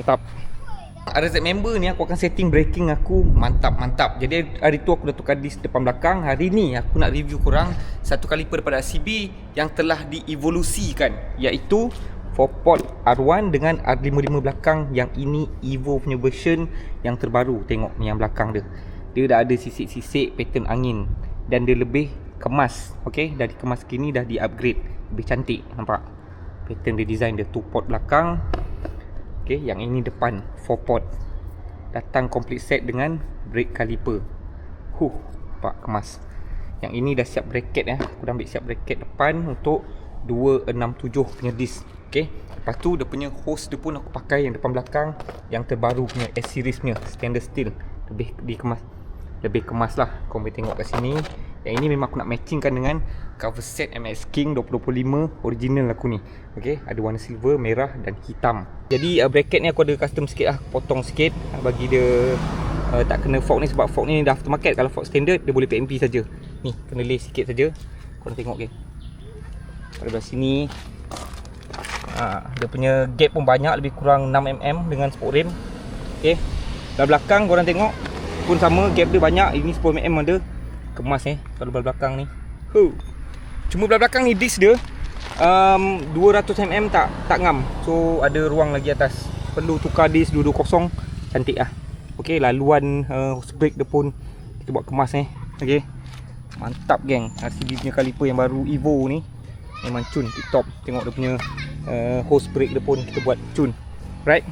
Mantap. RZ member ni aku akan setting braking aku mantap. Jadi hari tu aku dah tukar disc depan belakang. Hari ni aku nak review korang satu kaliper daripada RCB yang telah dievolusikan, iaitu 4-port R1 dengan R55 belakang. Yang ini Evo punya version yang terbaru. Tengok ni yang belakang dia. Dia dah ada sisik-sisik pattern angin dan dia lebih kemas. Okey, dari kemas kini dah di-upgrade. Lebih cantik, nampak? Pattern dia, design dia 2-port belakang. Okay, yang ini depan 4-port. Datang complete set dengan brake caliper. Nampak kemas. Yang ini dah siap bracket ya. Aku dah ambil siap bracket depan untuk 267 punya disc. Okay. Lepas tu dia punya hose dia pun aku pakai yang depan belakang yang terbaru punya S-series punya stainless steel. Lebih kemas lah. Kau boleh tengok kat sini. Yang ini memang aku nak matchingkan dengan cover set MX King 2025 original aku ni. Okay, ada warna silver, merah dan hitam. Jadi bracket ni aku ada custom sikit lah. Potong sikit bagi dia tak kena fork ni, sebab fork ni dah aftermarket. Kalau fork standard dia boleh PMP saja. Ni kena lay sikit saja. Korang tengok okay. Pada belah sini dia punya gap pun banyak, lebih kurang 6mm dengan sport rim. Okay. Dalam belakang korang tengok pun sama, gap dia banyak. Ini 10mm ada. Kemas kalau belah belakang ni. Cuma belah belakang ni disc dia 200mm tak ngam. So ada ruang lagi atas. Perlu tukar disc 220. Cantik lah. Okey, laluan hose brake dia pun kita buat kemas Okey. Mantap geng. RCB punya kaliper yang baru Evo ni memang cun tip top. Tengok dia punya hose brake dia pun kita buat cun. Right?